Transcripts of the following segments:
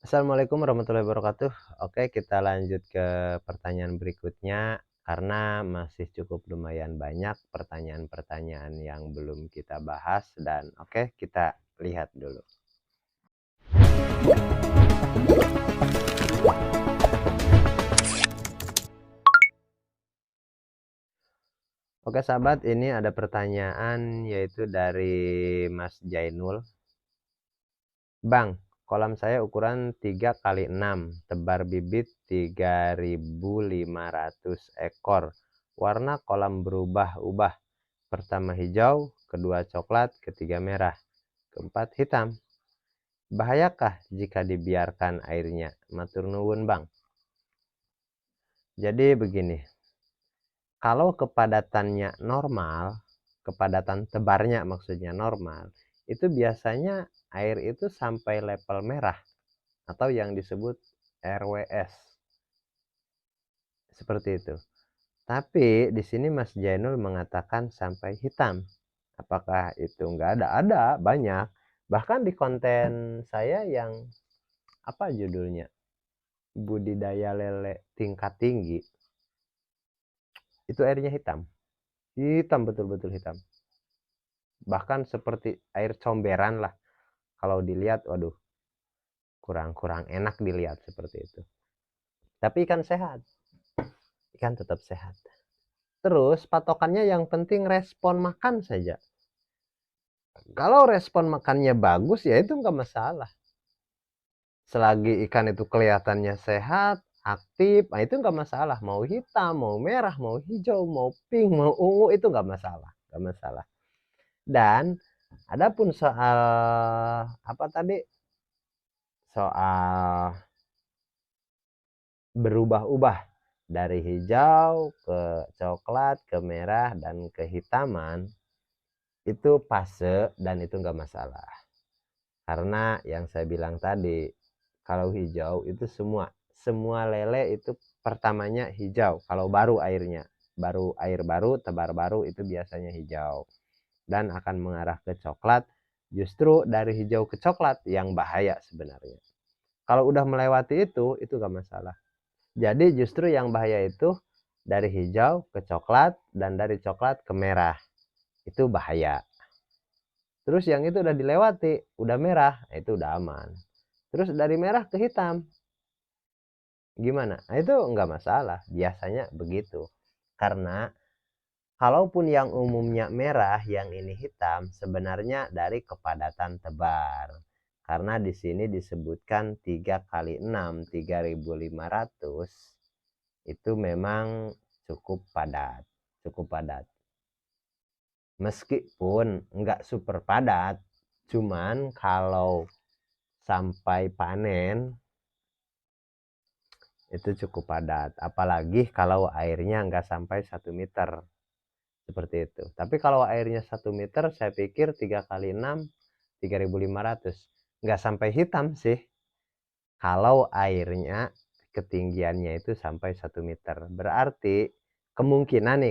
Assalamualaikum warahmatullahi wabarakatuh. Oke, kita lanjut ke pertanyaan berikutnya karena masih cukup lumayan banyak pertanyaan-pertanyaan yang belum kita bahas dan oke, kita lihat dulu. Oke sahabat, ini ada pertanyaan yaitu dari Mas Jainul. Bang, kolam saya ukuran 3 kali 6, tebar bibit 3.500 ekor. Warna kolam berubah-ubah. Pertama hijau, kedua coklat, ketiga merah, keempat hitam. Bahayakah jika dibiarkan airnya? Matur nuwun bang. Jadi begini, kalau kepadatannya normal, kepadatan tebarnya maksudnya normal, itu biasanya air itu sampai level merah atau yang disebut RWS. Seperti itu. Tapi di sini Mas Jainul mengatakan sampai hitam. Apakah itu enggak ada? Ada, banyak. Bahkan di konten saya yang apa judulnya? Budidaya lele tingkat tinggi. Itu airnya hitam. Hitam, betul-betul hitam. Bahkan seperti air comberan lah. Kalau dilihat, waduh, kurang enak dilihat seperti itu. Tapi ikan sehat. Ikan tetap sehat. Terus patokannya yang penting respon makan saja. Kalau respon makannya bagus ya itu nggak masalah. Selagi ikan itu kelihatannya sehat, aktif, nah itu nggak masalah. Mau hitam, mau merah, mau hijau, mau pink, mau ungu itu nggak masalah, nggak masalah. Dan adapun soal apa tadi? Soal berubah-ubah dari hijau ke coklat, ke merah dan ke hitaman itu fase dan itu nggak masalah. Karena yang saya bilang tadi, kalau hijau itu semua lele itu pertamanya hijau. Kalau baru airnya, air baru, tebar baru itu biasanya hijau dan akan mengarah ke coklat. Justru dari hijau ke coklat yang bahaya sebenarnya. Kalau udah melewati itu gak masalah. Jadi justru yang bahaya itu dari hijau ke coklat dan dari coklat ke merah. Itu bahaya. Terus yang itu udah dilewati, udah merah, itu udah aman. Terus dari merah ke hitam, gimana? Nah, itu nggak masalah, biasanya begitu. Karena kalaupun yang umumnya merah, yang ini hitam, sebenarnya dari kepadatan tebar. Karena di sini disebutkan 3 kali 6, 3.500, itu memang cukup padat, cukup padat. Meskipun nggak super padat, cuman kalau sampai panen itu cukup padat, apalagi kalau airnya nggak sampai 1 meter seperti itu. Tapi kalau airnya 1 meter, saya pikir 3 kali 6 3.500 nggak sampai hitam sih. Kalau airnya ketinggiannya itu sampai 1 meter, berarti kemungkinan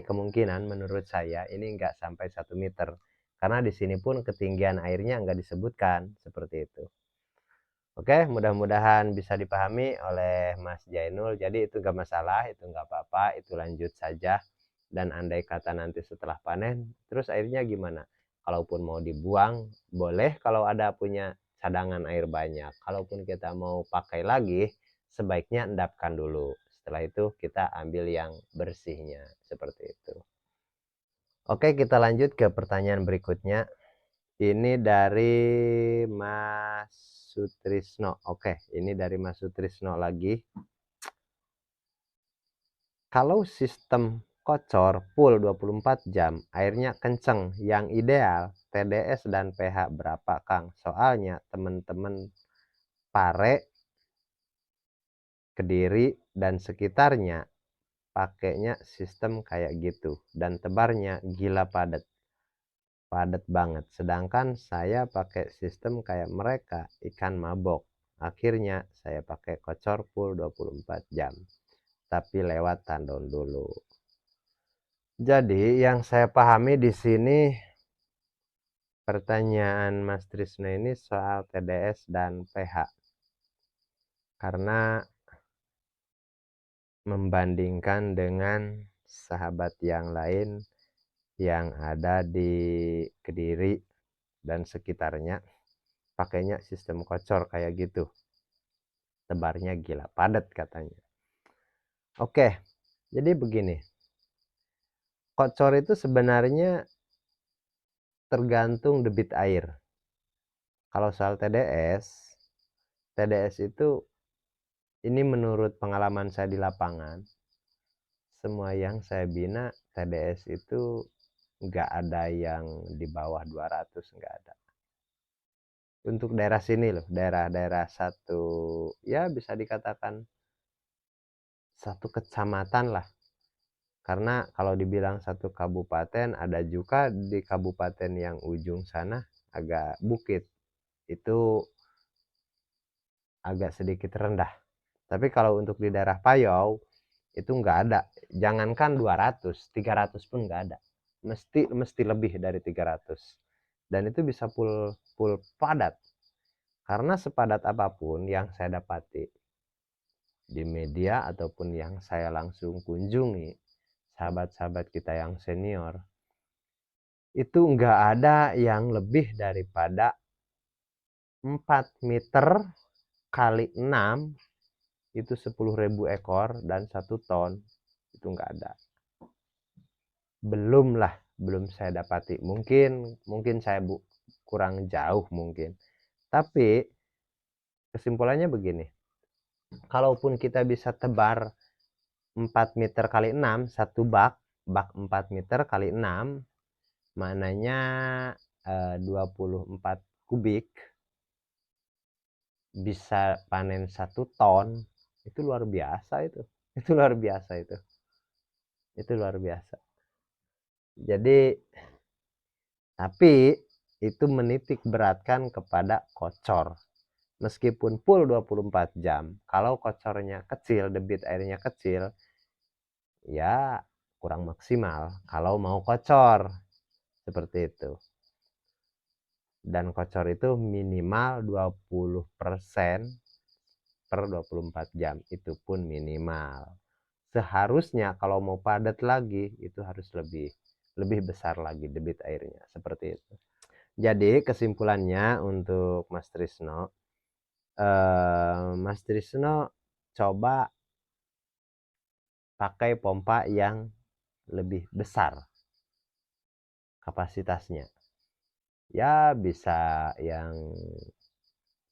menurut saya ini nggak sampai 1 meter, karena di sini pun ketinggian airnya nggak disebutkan seperti itu. Oke, mudah-mudahan bisa dipahami oleh Mas Jainul. Jadi itu nggak masalah, itu nggak apa-apa, itu lanjut saja. Dan andai kata nanti setelah panen, terus airnya gimana? Kalaupun mau dibuang, boleh kalau ada punya cadangan air banyak. Kalaupun kita mau pakai lagi, sebaiknya endapkan dulu. Setelah itu kita ambil yang bersihnya, seperti itu. Oke, kita lanjut ke pertanyaan berikutnya. Ini dari Mas Sutrisno. Oke, ini dari Mas Sutrisno lagi. Kalau sistem kocor full 24 jam, airnya kenceng, yang ideal TDS dan pH berapa, Kang? Soalnya teman-teman Pare, Kediri, dan sekitarnya pakainya sistem kayak gitu. Dan tebarnya gila padat. Padat banget. Sedangkan saya pakai sistem kayak mereka, ikan mabok. Akhirnya saya pakai kocor full 24 jam. Tapi lewat tandon dulu. Jadi yang saya pahami di sini pertanyaan Mas Trisno ini soal TDS dan pH. karena membandingkan dengan sahabat yang lain yang ada di Kediri dan sekitarnya pakainya sistem kocor kayak gitu, tebarnya gila padat katanya. Oke, jadi begini, kocor itu sebenarnya tergantung debit air. Kalau soal TDS itu ini menurut pengalaman saya di lapangan, semua yang saya bina TDS itu nggak ada yang di bawah 200, nggak ada. Untuk daerah sini loh, daerah-daerah satu, ya bisa dikatakan satu kecamatan lah. Karena kalau dibilang satu kabupaten, ada juga di kabupaten yang ujung sana agak bukit, itu agak sedikit rendah. Tapi kalau untuk di daerah Payau itu nggak ada, jangankan 200, 300 pun nggak ada, mesti lebih dari 300, dan itu bisa full padat. Karena sepadat apapun yang saya dapati di media ataupun yang saya langsung kunjungi sahabat-sahabat kita yang senior, itu nggak ada yang lebih daripada 4 meter kali 6 itu 10.000 ekor dan 1 ton, itu nggak ada. Belum saya dapati, mungkin saya kurang jauh mungkin, tapi kesimpulannya begini, kalaupun kita bisa tebar 4 meter kali 6 satu bak 4 meter kali 6 mananya 24 kubik, bisa panen 1 ton, itu luar biasa itu luar biasa itu luar biasa. Jadi tapi itu menitik beratkan kepada kocor. Meskipun full 24 jam, kalau kocornya kecil, debit airnya kecil, ya kurang maksimal kalau mau kocor seperti itu. Dan kocor itu minimal 20% per 24 jam, itu pun minimal. Seharusnya kalau mau padat lagi itu harus lebih besar lagi debit airnya, seperti itu. Jadi kesimpulannya untuk Mas Trisno coba pakai pompa yang lebih besar kapasitasnya, ya bisa yang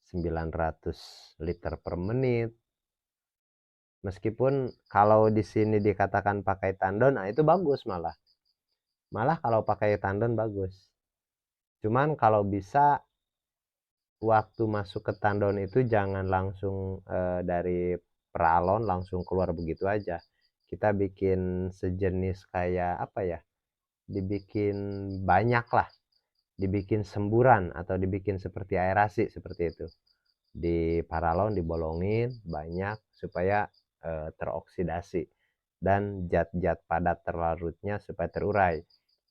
900 liter per menit. Meskipun kalau di sini dikatakan pakai tandon, nah itu bagus, malah kalau pakai tandon bagus. Cuman kalau bisa waktu masuk ke tandon itu jangan langsung dari peralon langsung keluar begitu aja. Kita bikin sejenis kayak apa ya, dibikin banyak lah, dibikin semburan atau dibikin seperti aerasi seperti itu. Di paralon dibolongin banyak supaya teroksidasi dan zat-zat padat terlarutnya supaya terurai,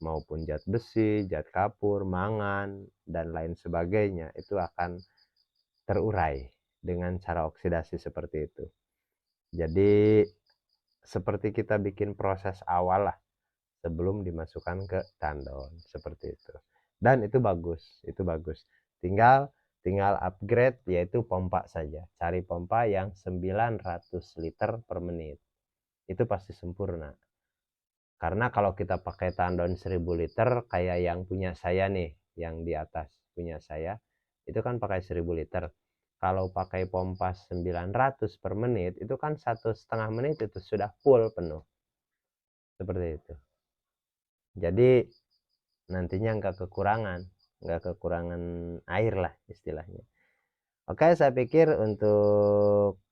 maupun zat besi, zat kapur, mangan dan lain sebagainya itu akan terurai dengan cara oksidasi seperti itu. Jadi seperti kita bikin proses awal lah sebelum dimasukkan ke tandon seperti itu. Dan itu bagus, tinggal upgrade, yaitu pompa saja. Cari pompa yang 900 liter per menit. Itu pasti sempurna. Karena kalau kita pakai tandon 1000 liter kayak yang punya saya nih, yang di atas punya saya, itu kan pakai 1000 liter. Kalau pakai pompa 900 per menit, itu kan 1,5 menit itu sudah full penuh. Seperti itu. Jadi nantinya nggak kekurangan air lah istilahnya. Oke, saya pikir untuk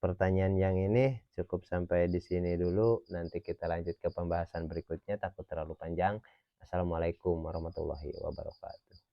pertanyaan yang ini cukup sampai di sini dulu. Nanti kita lanjut ke pembahasan berikutnya, takut terlalu panjang. Assalamualaikum warahmatullahi wabarakatuh.